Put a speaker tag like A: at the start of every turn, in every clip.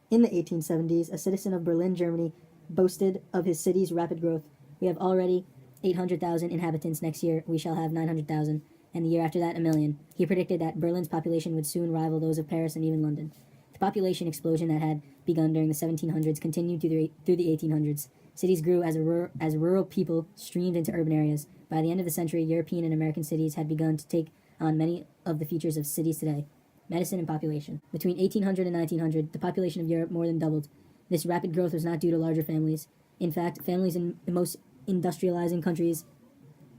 A: In the 1870s, a citizen of Berlin, Germany, boasted of his city's rapid growth. We have already 800,000 inhabitants. Next year, we shall have 900,000, and the year after that, 1,000,000. He predicted that Berlin's population would soon rival those of Paris and even London. The population explosion that had begun during the 1700s continued through the 1800s. Cities grew as rural people streamed into urban areas. By the end of the century, European and American cities had begun to take on many of the features of cities today. Medicine and population. Between 1800 and 1900, the population of Europe more than doubled. This rapid growth was not due to larger families. In fact, families in the most industrializing countries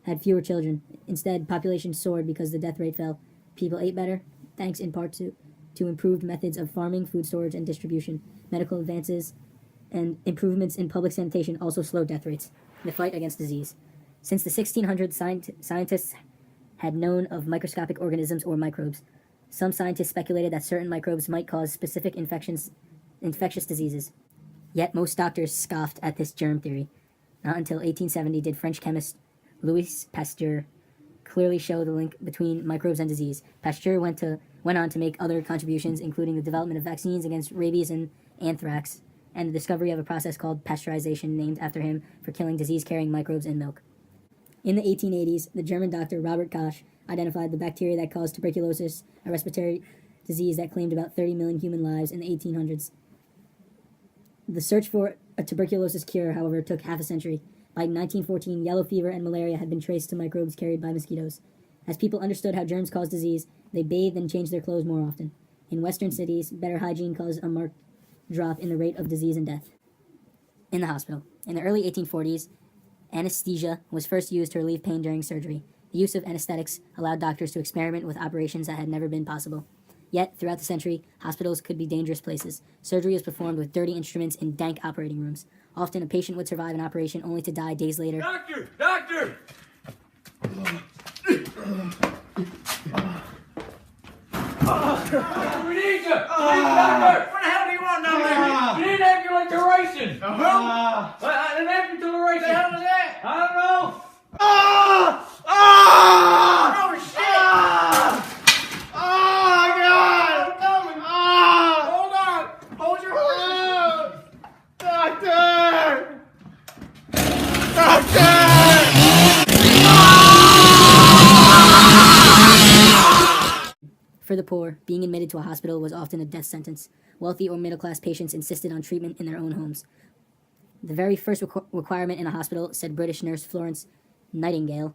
A: had fewer children. Instead, population soared because the death rate fell. People ate better, thanks in part to improved methods of farming, food storage, and distribution. Medical advances and improvements in public sanitation also slowed death rates. The fight against disease. Since the 1600s, scientists had known of microscopic organisms or microbes. Some scientists speculated that certain microbes might cause specific infectious diseases. Yet most doctors scoffed at this germ theory. Not until 1870 did French chemist Louis Pasteur clearly show the link between microbes and disease. Pasteur went on to make other contributions, including the development of vaccines against rabies and anthrax, and the discovery of a process called pasteurization named after him for killing disease-carrying microbes in milk. In the 1880s, the German doctor Robert Koch identified the bacteria that caused tuberculosis, a respiratory disease that claimed about 30 million human lives in the 1800s. The search for a tuberculosis cure, however, took half a century. By 1914, yellow fever and malaria had been traced to microbes carried by mosquitoes. As people understood how germs cause disease, they bathed and changed their clothes more often. In Western cities, better hygiene caused a marked drop in the rate of disease and death. In the hospital. In the early 1840s, anesthesia was first used to relieve pain during surgery. The use of anesthetics allowed doctors to experiment with operations that had never been possible. Yet, throughout the century, hospitals could be dangerous places. Surgery was performed with dirty instruments in dank operating rooms. Often, a patient would survive an operation only to die days later.
B: Doctor! Doctor! We need you! Doctor! What the hell do you want down there? You need ambulatoration! An ambulatoration! What the hell was that? I don't know! Oh shit! Oh God! Hold on! Hold your horses! Doctor! Doctor!
A: For the poor, being admitted to a hospital was often a death sentence. Wealthy or middle-class patients insisted on treatment in their own homes. The very first requirement in a hospital, said British nurse Florence Nightingale,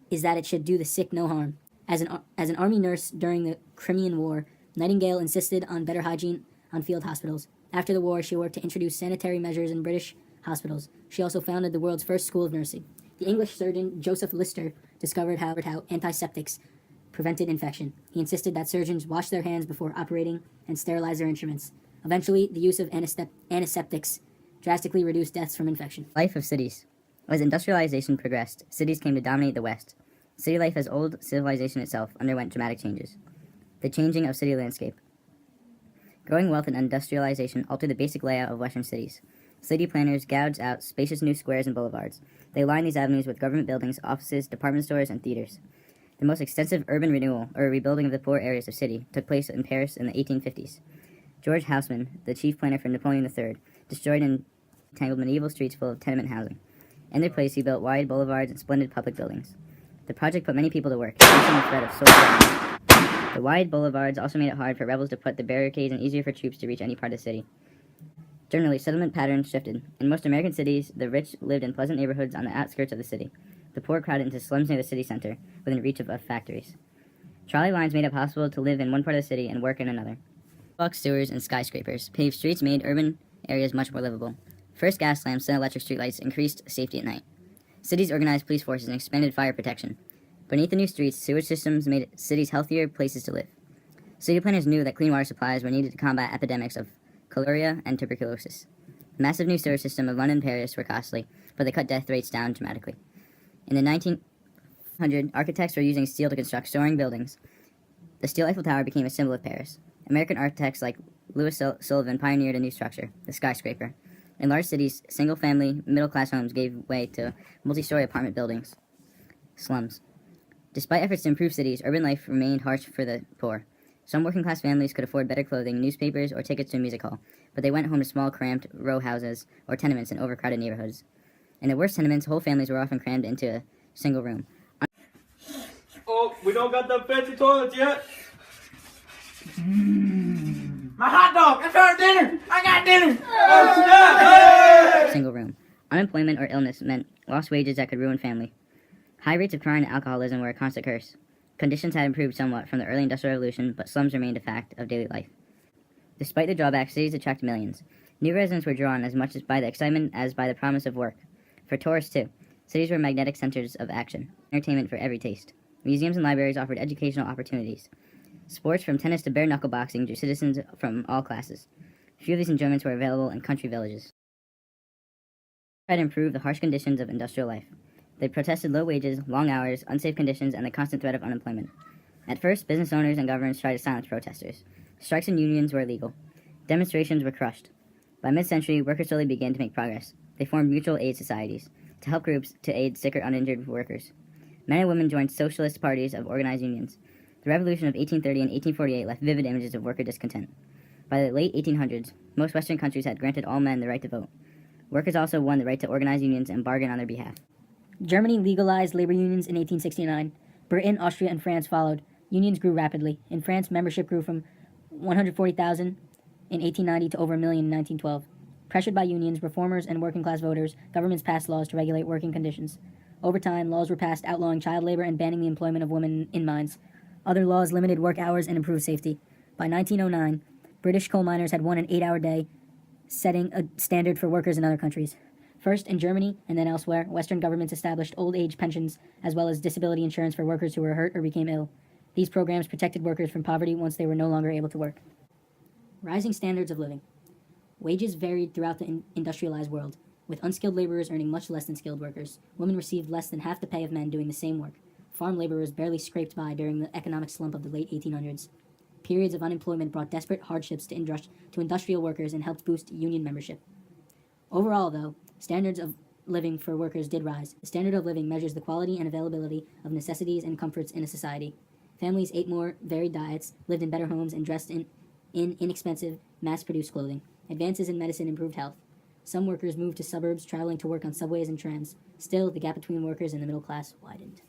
A: is that it should do the sick no harm. As an army nurse during the Crimean War, Nightingale insisted on better hygiene on field hospitals. After the war, she worked to introduce sanitary measures in British hospitals. She also founded the world's first school of nursing. The English surgeon Joseph Lister discovered how antiseptics prevented infection. He insisted that surgeons wash their hands before operating and sterilize their instruments. Eventually, the use of antiseptics drastically reduced deaths from infection.
C: Life of cities. As industrialization progressed, cities came to dominate the West. City life as old civilization itself underwent dramatic changes. The changing of city landscape. Growing wealth and industrialization altered the basic layout of Western cities. City planners gouged out spacious new squares and boulevards. They lined these avenues with government buildings, offices, department stores, and theaters. The most extensive urban renewal, or rebuilding of the poor areas of city, took place in Paris in the 1850s. George Haussmann, the chief planner for Napoleon III, destroyed and tangled medieval streets full of tenement housing. In their place, he built wide boulevards and splendid public buildings. The project put many people to work, facing the threat of social violence. The wide boulevards also made it hard for rebels to put the barricades and easier for troops to reach any part of the city. Generally, settlement patterns shifted. In most American cities, the rich lived in pleasant neighborhoods on the outskirts of the city. The poor crowded into slums near the city center, within reach of factories. Trolley lines made it possible to live in one part of the city and work in another. Sidewalks, sewers, and skyscrapers. Paved streets made urban areas much more livable. First gas lamps and electric streetlights increased safety at night. Cities organized police forces and expanded fire protection. Beneath the new streets, sewage systems made cities healthier places to live. City planners knew that clean water supplies were needed to combat epidemics of cholera and tuberculosis. The massive new sewer system of London and Paris were costly, but they cut death rates down dramatically. In the 1900s, architects were using steel to construct soaring buildings. The steel Eiffel Tower became a symbol of Paris. American architects like Louis Sullivan pioneered a new structure, the skyscraper. In large cities, single-family, middle-class homes gave way to multi-story apartment buildings, slums. Despite efforts to improve cities, urban life remained harsh for the poor. Some working-class families could afford better clothing, newspapers, or tickets to a music hall, but they went home to small, cramped row houses or tenements in overcrowded neighborhoods. In the worst tenements, whole families were often crammed into a single room.
B: Oh, we don't got the fancy toilets yet. My hot dog! That's our dinner! I got dinner! Oh, snap! Hey!
C: Single room. Unemployment or illness meant lost wages that could ruin family. High rates of crime and alcoholism were a constant curse. Conditions had improved somewhat from the early Industrial Revolution, but slums remained a fact of daily life. Despite the drawbacks, cities attract millions. New residents were drawn as much by the excitement as by the promise of work. For tourists, too, cities were magnetic centers of action, entertainment for every taste. Museums and libraries offered educational opportunities. Sports from tennis to bare-knuckle boxing drew citizens from all classes. Few of these enjoyments were available in country villages. They tried to improve the harsh conditions of industrial life. They protested low wages, long hours, unsafe conditions, and the constant threat of unemployment. At first, business owners and governments tried to silence protesters. Strikes and unions were illegal. Demonstrations were crushed. By mid-century, workers slowly began to make progress. They formed mutual aid societies to help groups to aid sick or uninjured workers. Men and women joined socialist parties of organized unions. The Revolution of 1830 and 1848 left vivid images of worker discontent. By the late 1800s, most Western countries had granted all men the right to vote. Workers also won the right to organize unions and bargain on their behalf.
A: Germany legalized labor unions in 1869. Britain, Austria, and France followed. Unions grew rapidly. In France, membership grew from 140,000 in 1890 to over 1 million in 1912. Pressured by unions, reformers, and working-class voters, governments passed laws to regulate working conditions. Over time, laws were passed outlawing child labor and banning the employment of women in mines. Other laws limited work hours and improved safety. By 1909, British coal miners had won an 8-hour day, setting a standard for workers in other countries. First, in Germany, and then elsewhere, Western governments established old age pensions as well as disability insurance for workers who were hurt or became ill. These programs protected workers from poverty once they were no longer able to work. Rising standards of living. Wages varied throughout the industrialized world, with unskilled laborers earning much less than skilled workers. Women received less than half the pay of men doing the same work. Farm laborers barely scraped by during the economic slump of the late 1800s. Periods of unemployment brought desperate hardships to industrial workers and helped boost union membership. Overall, though, standards of living for workers did rise. The standard of living measures the quality and availability of necessities and comforts in a society. Families ate more varied diets, lived in better homes, and dressed in inexpensive, mass-produced clothing. Advances in medicine improved health. Some workers moved to suburbs, traveling to work on subways and trams. Still, the gap between workers and the middle class widened.